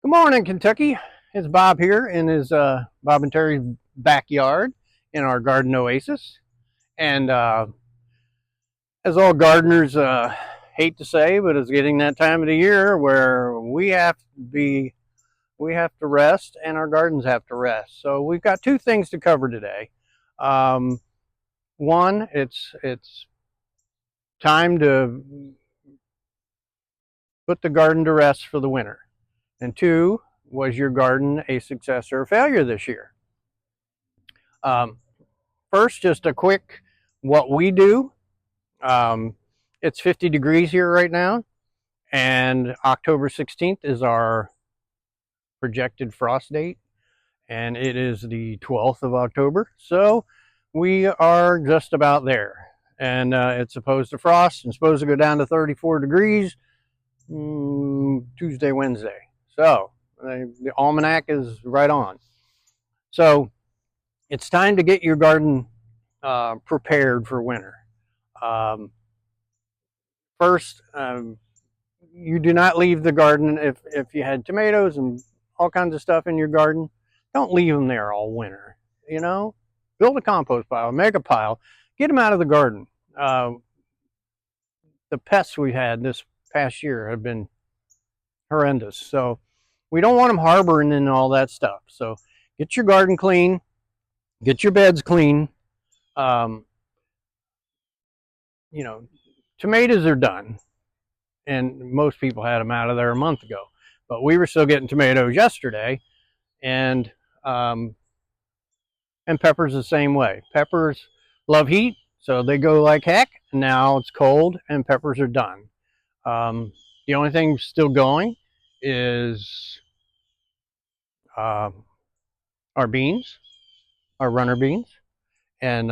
Good morning, Kentucky. It's Bob here in his Bob and Terry's backyard in our garden oasis. And as all gardeners hate to say, but it's getting that time of the year where we have to rest and our gardens have to rest. So we've got two things to cover today. Um, One, it's time to put the garden to rest for the winter. And two, was your garden a success or a failure this year? Um, First, just a quick what we do. Um, it's 50 degrees here right now, and October 16th is our projected frost date, and it is the 12th of October. So we are just about there. And it's supposed to frost and supposed to go down to 34 degrees Tuesday, Wednesday. So the almanac is right on. So it's time to get your garden prepared for winter. Um, First, you do not leave the garden if you had tomatoes and all kinds of stuff in your garden. Don't leave them there all winter. You know, build a compost pile, make a pile, get them out of the garden. The pests we had this past year have been horrendous, so we don't want them harboring in all that stuff. So get your garden clean, get your beds clean. Um, you know, tomatoes are done, and most people had them out of there a month ago. But we were still getting tomatoes yesterday, and um, and peppers the same way. Peppers love heat, so they go like heck. Now it's cold, and peppers are done. The only thing still going is uh, our beans, our runner beans, and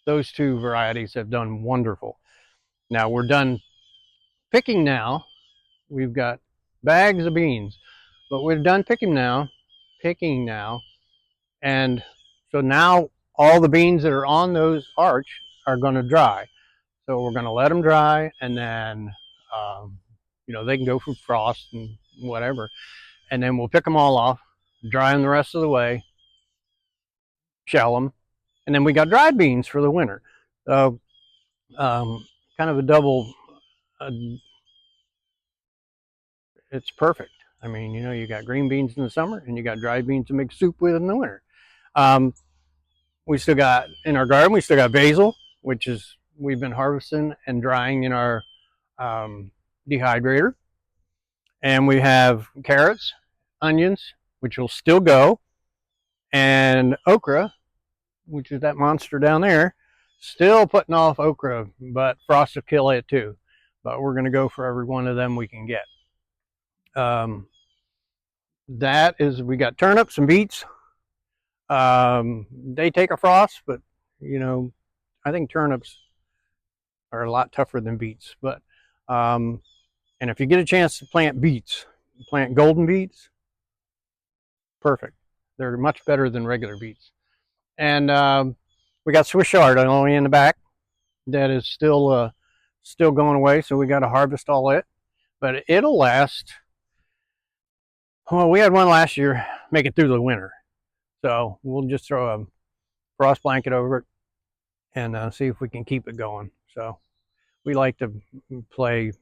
those two varieties have done wonderful. Now we're done picking now. We've got bags of beans, but we're done picking now, and so now all the beans that are on those arch are going to dry. So we're going to let them dry, and then they can go through frost and whatever, and then we'll pick them all off, dry them the rest of the way, shell them, and then we got dried beans for the winter. So kind of a double. Uh, it's perfect. I mean, you got green beans in the summer, and you got dried beans to make soup with in the winter. Um, we still got in our garden. We still got basil, which is we've been harvesting and drying in our dehydrator, and we have carrots, onions, which will still go, and okra, which is that monster down there, still putting off okra, but frost will kill it too. But we're going to go for every one of them we can get. That is, we got turnips and beets. They take a frost, but I think turnips are a lot tougher than beets. But and if you get a chance to plant beets, plant golden beets, perfect. They're much better than regular beets. And we got Swiss chard only in the back that is still going away, so we got to harvest all it. But it'll last. Well, we had one last year make it through the winter, so we'll just throw a frost blanket over it and see if we can keep it going. So we like to play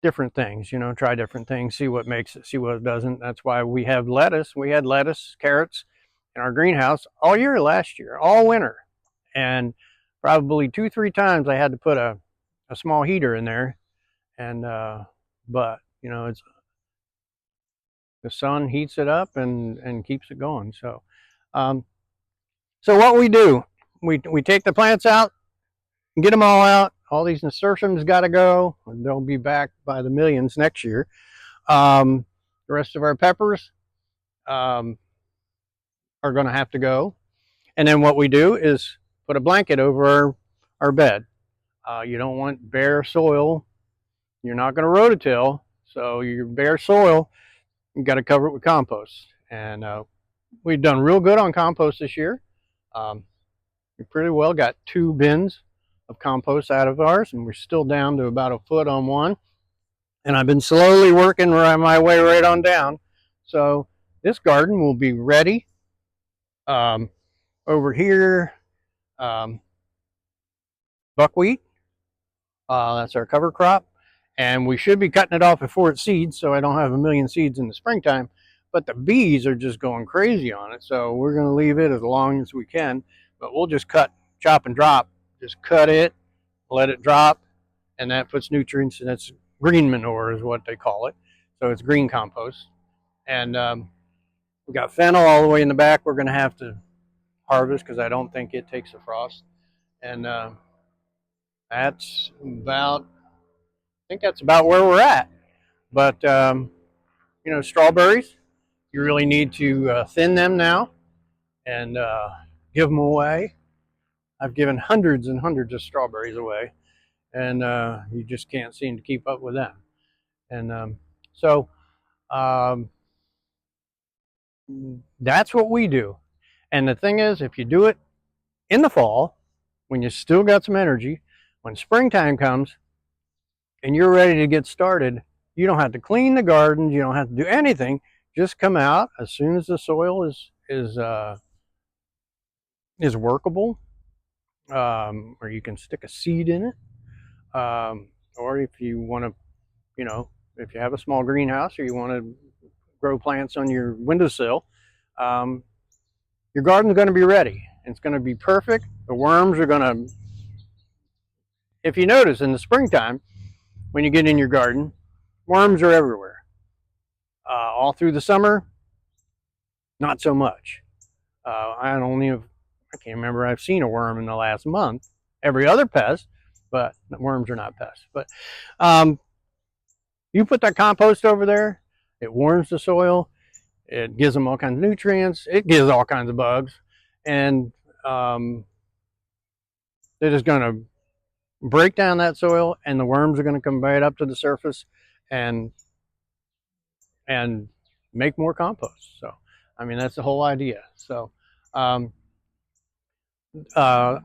different things, try different things, see what makes it, see what doesn't. That's why we have lettuce. We had lettuce, carrots in our greenhouse all year last year, all winter. And probably 2-3 times I had to put a small heater in there. And, but, it's the sun heats it up and keeps it going. So, so what we do, we take the plants out, get them all out. All these nasturtiums got to go. They'll be back by the millions next year. The rest of our peppers are going to have to go. And then what we do is put a blanket over our bed. You don't want bare soil. You're not going to rototill. So your bare soil, you got to cover it with compost. And we've done real good on compost this year. We pretty well got 2 bins of compost out of ours, and we're still down to about a foot on one. And I've been slowly working my way right on down. So this garden will be ready. Over here, um, buckwheat. That's our cover crop. And we should be cutting it off before it seeds, so I don't have a million seeds in the springtime. But the bees are just going crazy on it, so we're going to leave it as long as we can. But we'll just cut, chop, and drop. Just cut it, let it drop, and that puts nutrients, and it's green manure is what they call it. So it's green compost. And we got fennel all the way in the back. We're going to have to harvest because I don't think it takes a frost. And that's about, I think that's about where we're at. But you know, strawberries, you really need to thin them now and give them away. I've given hundreds and hundreds of strawberries away, and you just can't seem to keep up with them. And so um, that's what we do. And the thing is, if you do it in the fall, when you still got some energy, when springtime comes and you're ready to get started, you don't have to clean the gardens, you don't have to do anything. Just come out as soon as the soil is workable, or you can stick a seed in it, or if you want to, you know, if you have a small greenhouse or you want to grow plants on your windowsill, um, your garden's going to be ready. It's going to be perfect. The worms are going to, if you notice in the springtime, when you get in your garden, worms are everywhere. All through the summer, not so much. I can't remember I've seen a worm in the last month. Every other pest, but worms are not pests. But you put that compost over there, it warms the soil, it gives them all kinds of nutrients, it gives all kinds of bugs, and they're just going to break down that soil, and the worms are going to come right up to the surface and make more compost. So, I mean, that's the whole idea. So, our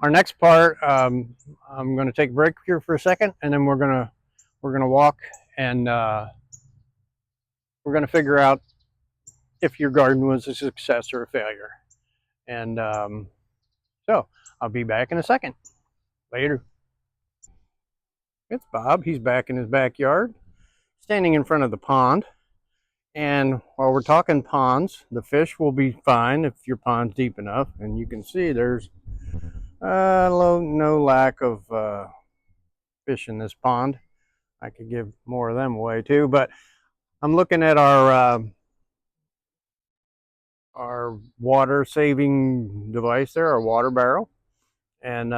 next part, I'm going to take a break here for a second, and then we're gonna walk, and we're going to figure out if your garden was a success or a failure. And so I'll be back in a second. Later. It's Bob. He's back in his backyard, standing in front of the pond. And while we're talking ponds, the fish will be fine if your pond's deep enough. And you can see there's no lack of fish in this pond. I could give more of them away too, but I'm looking at our water saving device there, our water barrel. And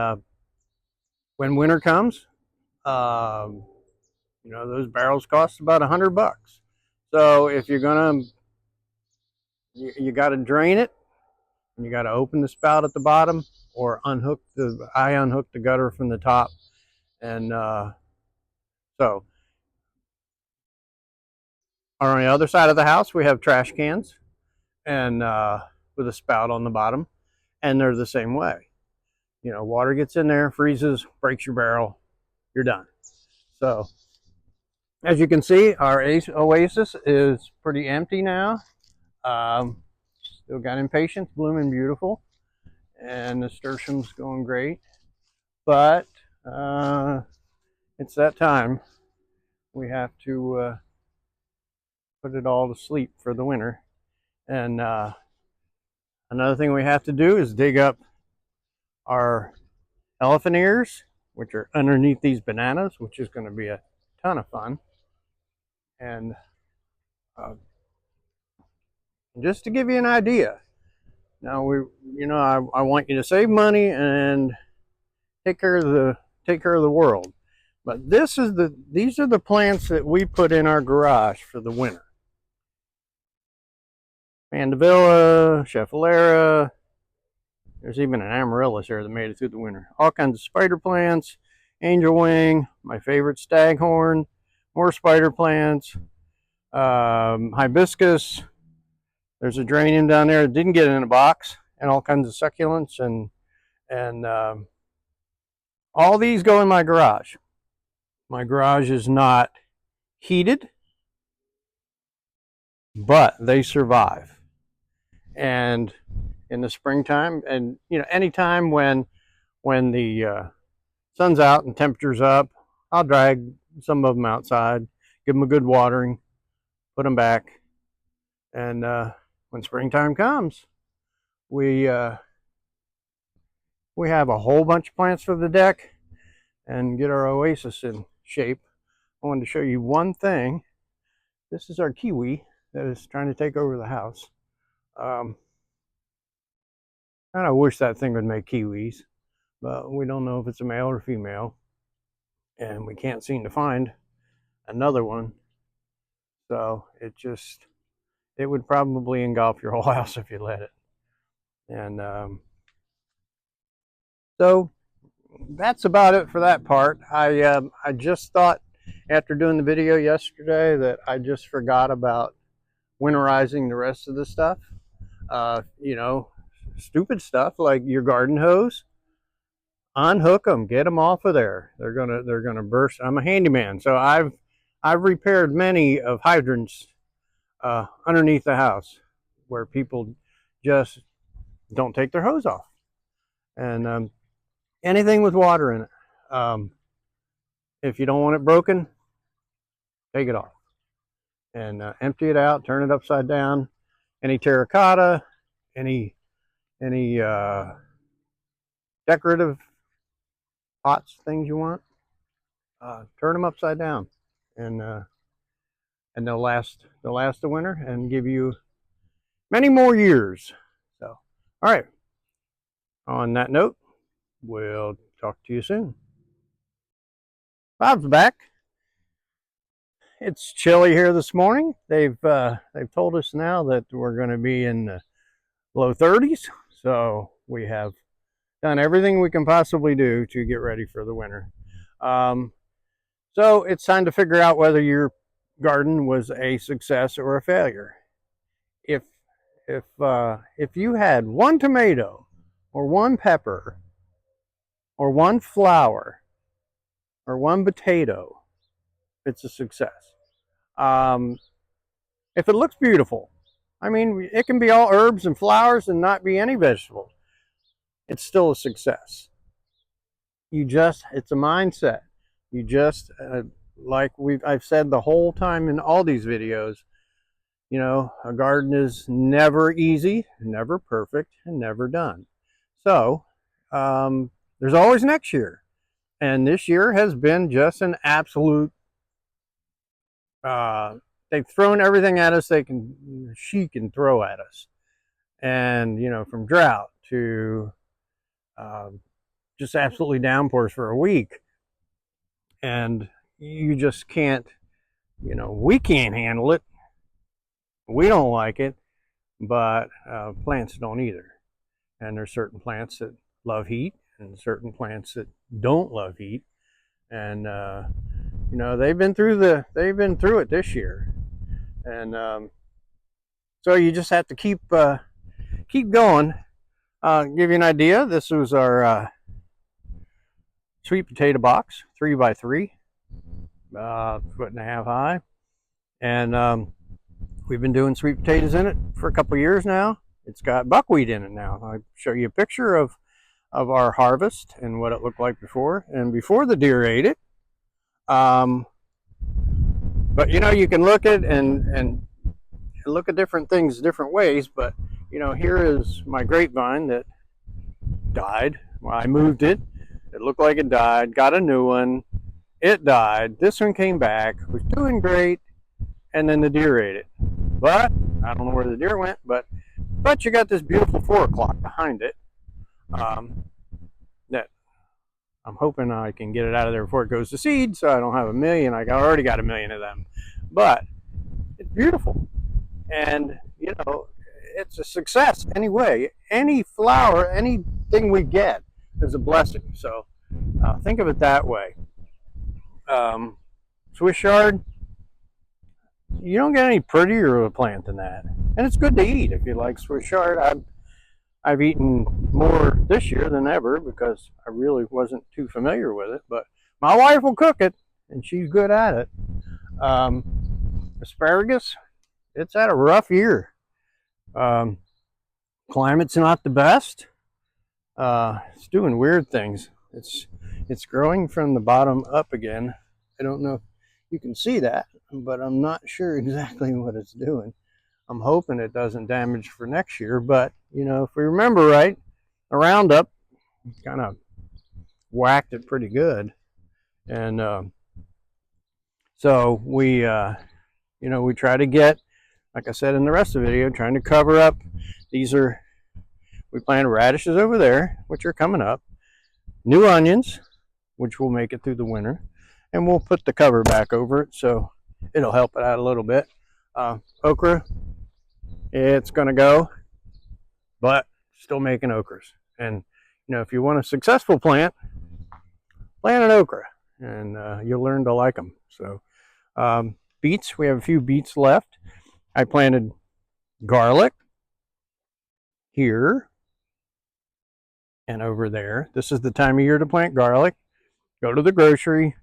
when winter comes, you know, those barrels cost about $100. So if you're gonna, you got to drain it, and you got to open the spout at the bottom, or I unhook the gutter from the top, and so on the other side of the house we have trash cans, and with a spout on the bottom, and they're the same way. You know, water gets in there, freezes, breaks your barrel, you're done. So as you can see, our oasis is pretty empty now. Still got impatiens blooming beautiful, and nasturtium's going great, but it's that time. We have to put it all to sleep for the winter. And another thing we have to do is dig up our elephant ears, which are underneath these bananas, which is going to be a ton of fun. And just to give you an idea, now I want you to save money and take care of the world. But these are the plants that we put in our garage for the winter. Mandevilla, Schefflera. There's even an amaryllis here that made it through the winter. All kinds of spider plants, angel wing, my favorite staghorn, more spider plants, hibiscus. There's a geranium down there that didn't get in a box, and all kinds of succulents, and all these go in my garage. My garage is not heated, but they survive. And in the springtime, and anytime when the sun's out and temperature's up, I'll drag some of them outside, give them a good watering, put them back, and when springtime comes, we we have a whole bunch of plants for the deck and get our oasis in shape. I wanted to show you one thing. This is our kiwi that is trying to take over the house. And I wish that thing would make kiwis, but we don't know if it's a male or female, and we can't seem to find another one. So it would probably engulf your whole house if you let it. And so that's about it for that part. I just thought after doing the video yesterday that I just forgot about winterizing the rest of the stuff. Stupid stuff like your garden hose. Unhook them, get them off of there. They're gonna burst. I'm a handyman, so I've repaired many of hydrants underneath the house where people just don't take their hose off. And anything with water in it, if you don't want it broken, take it off and empty it out, turn it upside down. Any terracotta, any decorative pots, things you want, turn them upside down, and they'll last the winter and give you many more years. So, all right. On that note, we'll talk to you soon. Bob's back. It's chilly here this morning. They've told us now that we're going to be in the low 30s. So we have done everything we can possibly do to get ready for the winter. So it's time to figure out whether your garden was a success or a failure. If you had one tomato or one pepper or one flower or one potato, it's a success. If it looks beautiful, I mean, it can be all herbs and flowers and not be any vegetables. It's still a success. It's a mindset. You just, like I've said the whole time in all these videos, a garden is never easy, never perfect, and never done. So, there's always next year. And this year has been just an absolute, they've thrown everything at us she can throw at us. And, from drought to just absolutely downpours for a week. And you just can't, we can't handle it. We don't like it, but plants don't either. And there's certain plants that love heat and certain plants that don't love heat. And, they've been through it this year. And so you just have to keep going. Give you an idea, this was our sweet potato box, 3x3, 1.5 feet high. And we've been doing sweet potatoes in it for a couple years now. It's got buckwheat in it now. I'll show you a picture of our harvest and what it looked like before the deer ate it. But you can look at and look at different things different ways. But here is my grapevine that died. Well, I moved it. It looked like it died. Got a new one. It died. This one came back. Was doing great, and then the deer ate it. But I don't know where the deer went. But you got this beautiful 4 o'clock behind it. That I'm hoping I can get it out of there before it goes to seed, so I don't have a million. I already got a million of them. But it's beautiful, and it's a success anyway. Any flower, anything we get is a blessing. So think of it that way. Swiss chard, you don't get any prettier of a plant than that, and it's good to eat if you like Swiss chard. I've eaten more this year than ever because I really wasn't too familiar with it, but my wife will cook it and she's good at it. Asparagus, it's had a rough year. Climate's not the best. It's doing weird things. It's growing from the bottom up again. I don't know if you can see that, but I'm not sure exactly what it's doing. I'm hoping it doesn't damage for next year, but you know, if we remember right, the Roundup kind of whacked it pretty good, and so we, you know, we try to get, like I said in the rest of the video, trying to cover up. We planted radishes over there, which are coming up, new onions, which will make it through the winter, and we'll put the cover back over it so it'll help it out a little bit. Okra, it's going to go, but still making okras. And you know, if you want a successful plant, plant an okra, and you'll learn to like them. So beets, we have a few beets left. I planted garlic here and over there. This is the time of year to plant garlic. Go to the grocery,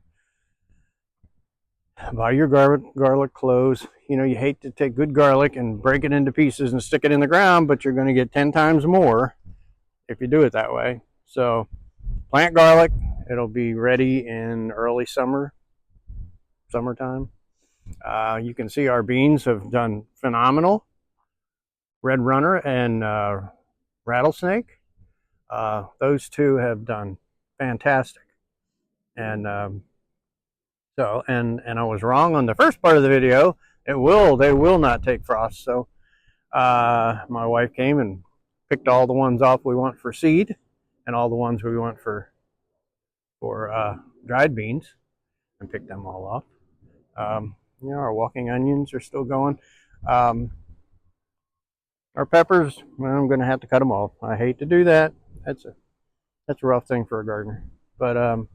buy your garlic cloves. You know, you hate to take good garlic and break it into pieces and stick it in the ground, but you're going to get 10 times more if you do it that way. So plant garlic. It'll be ready in early summertime. You can see our beans have done phenomenal. Red Runner and Rattlesnake. Those two have done fantastic. And and I was wrong on the first part of the video. They will not take frost. So my wife came and picked all the ones off we want for seed, and all the ones we want for dried beans, and picked them all off. You know, our walking onions are still going. Our peppers, well, I'm going to have to cut them off. I hate to do that. That's a rough thing for a gardener. But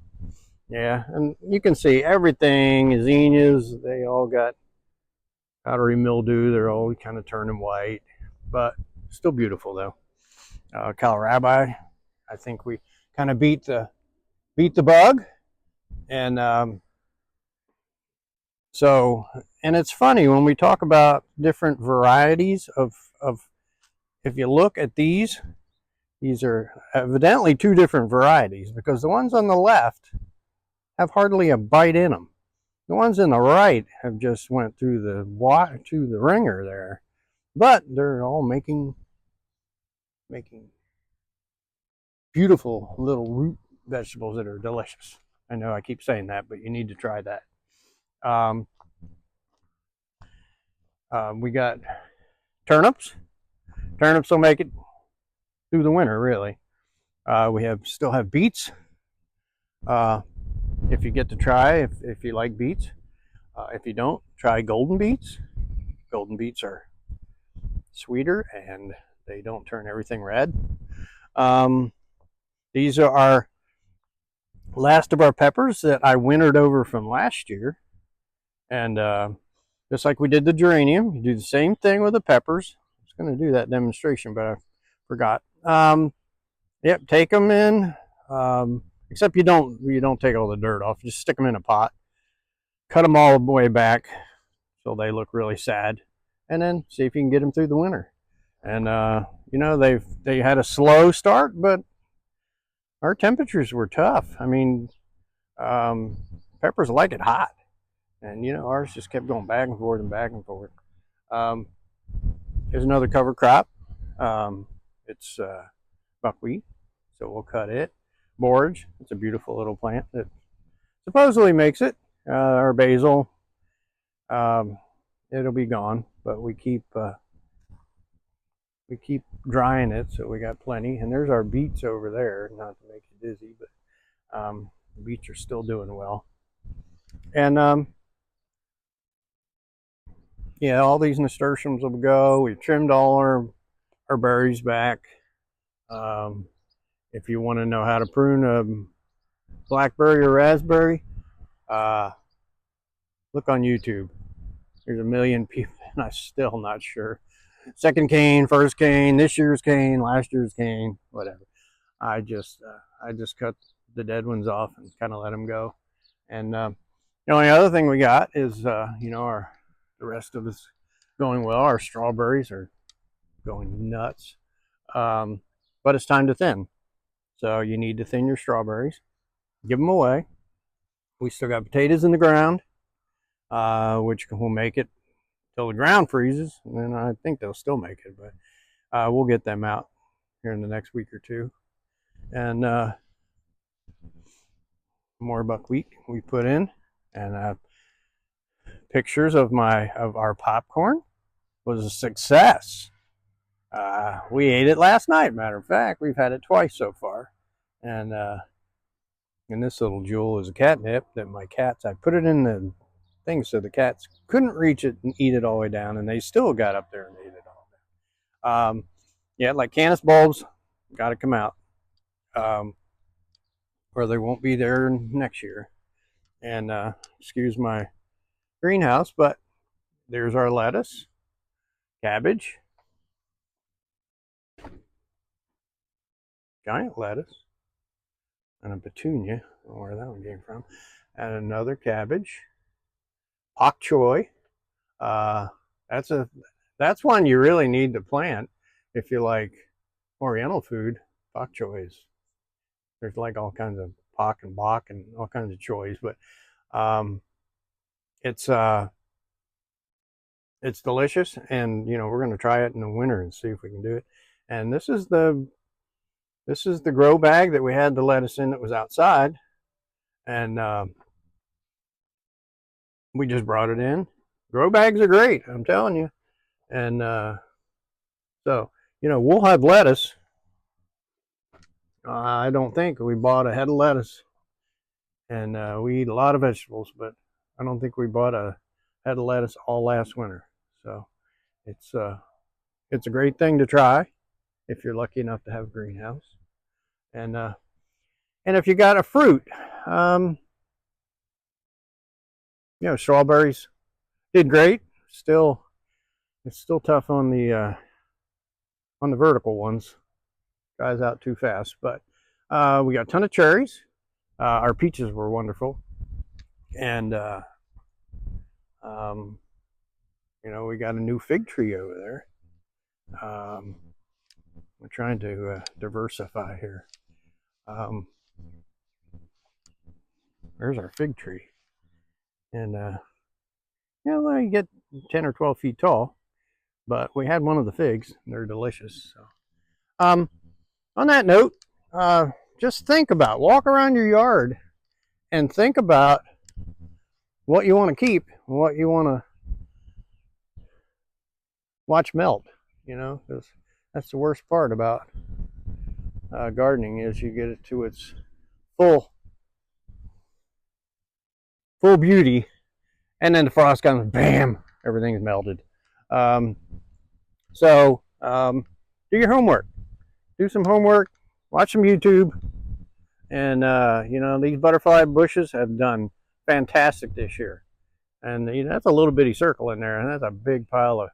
yeah, and you can see everything, zinnias, they all got powdery mildew. They're all kind of turning white, but still beautiful though. Kohlrabi, I think we kind of beat the bug, and so, and it's funny when we talk about different varieties of if you look at these are evidently two different varieties, because the ones on the left have hardly a bite in them. The ones in the right have just went through the ringer there, but they're all making beautiful little root vegetables that are delicious. I know I keep saying that, but you need to try that. We got turnips. Turnips will make it through the winter, really. We still have beets. If you get to try, if you like beets. If you don't, try golden beets. Golden beets are sweeter and they don't turn everything red. These are our last of our peppers that I wintered over from last year. And just like we did the geranium, you do the same thing with the peppers. I was going to do that demonstration, but I forgot. Yep, take them in. Except you don't take all the dirt off. Just stick them in a pot. Cut them all the way back so they look really sad, and then see if you can get them through the winter. And you know, they had a slow start, but our temperatures were tough. I mean, peppers like it hot, and you know, ours just kept going back and forth and back and forth. Here's another cover crop. It's buckwheat, so we'll cut it. Borage, it's a beautiful little plant that supposedly makes it. Our basil, it'll be gone, but we keep drying it, so we got plenty. And there's our beets over there, not to make you dizzy, but the beets are still doing well. And yeah, all these nasturtiums will go. We've trimmed all our berries back. If you want to know how to prune a blackberry or raspberry, look on YouTube. There's a million people, and I'm still not sure. Second cane, first cane, this year's cane, last year's cane, whatever. I just cut the dead ones off and kind of let them go. And The only other thing we got is, you know, the rest of it's going well. Our strawberries are going nuts. But it's time to thin. So you need to thin your strawberries. Give them away. We still got potatoes in the ground, which will make it till the ground freezes. And then I think they'll still make it, but we'll get them out here in the next week or two. And more buckwheat we put in, and pictures of our popcorn was a success. We ate it last night. Matter of fact, we've had it twice so far, and this little jewel is a catnip that my cats. I put it in the thing so the cats couldn't reach it and eat it all the way down, and they still got up there and ate it all down. Yeah, like canis bulbs, got to come out, or they won't be there next year. And excuse my greenhouse, but there's our lettuce, cabbage, giant lettuce, and a petunia. I don't know where that one came from. And another cabbage, pak choy. That's one you really need to plant if you like Oriental food. Pak choy is, there's like all kinds of pak and bok and all kinds of choys, but it's delicious, and you know we're going to try it in the winter and see if we can do it. And this is the grow bag that we had the lettuce in that was outside, and we just brought it in. Grow bags are great, I'm telling you. And so, you know, we'll have lettuce. I don't think we bought a head of lettuce, and we eat a lot of vegetables, but I don't think we bought a head of lettuce all last winter. So it's a great thing to try if you're lucky enough to have a greenhouse. And if you got a fruit, you know, strawberries did great. Still, it's still tough on the vertical ones. Dries out too fast. But we got a ton of cherries. Our peaches were wonderful, and you know, we got a new fig tree over there. We're trying to diversify here. There's our fig tree, and you know, they get 10 or 12 feet tall, but we had one of the figs. They're delicious. So, on that note, just walk around your yard and think about what you want to keep, what you want to watch melt. You know, because that's the worst part about gardening is you get it to its full beauty, and then the frost comes, bam, everything's melted. So do your homework. Do some homework. Watch some YouTube. And you know, these butterfly bushes have done fantastic this year. And you know, that's a little bitty circle in there, and that's a big pile of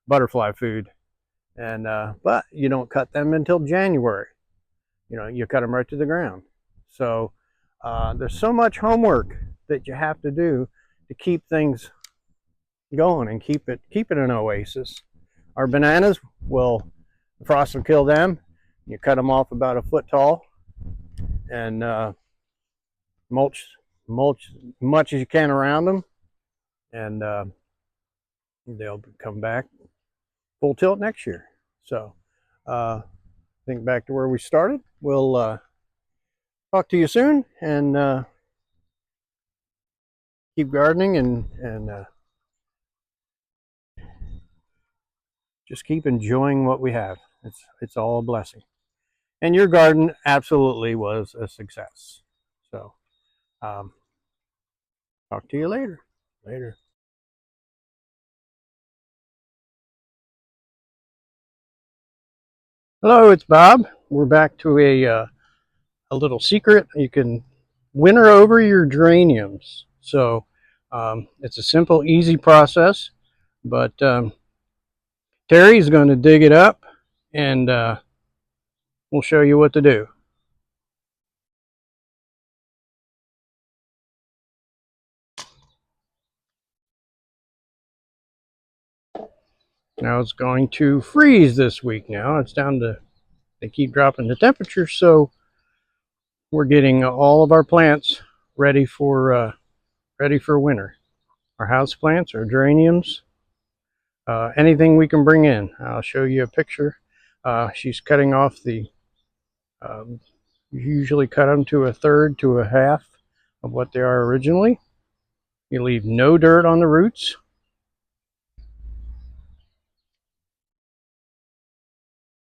butterfly food. And but you don't cut them until January. You know, you cut them right to the ground. So there's so much homework that you have to do to keep things going and keep it an oasis. Our bananas the frost will kill them. You cut them off about a foot tall, and mulch much as you can around them, and they'll come back full tilt next year. So think back to where we started. We'll talk to you soon, and keep gardening, and just keep enjoying what we have. It's all a blessing. And your garden absolutely was a success. So talk to you later. Later. Hello, it's Bob. We're back to a little secret. You can winter over your geraniums. So it's a simple, easy process, but Terry's going to dig it up, and we'll show you what to do. Now it's going to freeze this week now. It's down to, they keep dropping the temperature, so we're getting all of our plants ready for winter. Our house plants, our geraniums, anything we can bring in. I'll show you a picture. She's cutting off the, you usually cut them to a third to a half of what they are originally. You leave no dirt on the roots.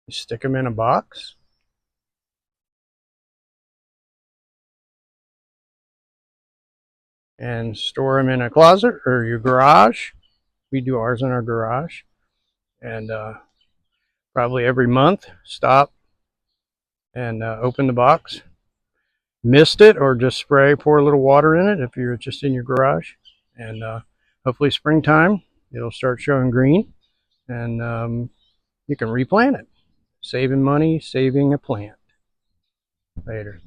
You stick them in a box. And store them in a closet or your garage. We do ours in our garage. And probably every month, stop and open the box. Mist it or just spray, pour a little water in it if you're just in your garage. And hopefully springtime, it'll start showing green. And you can replant it. Saving money, saving a plant. Later.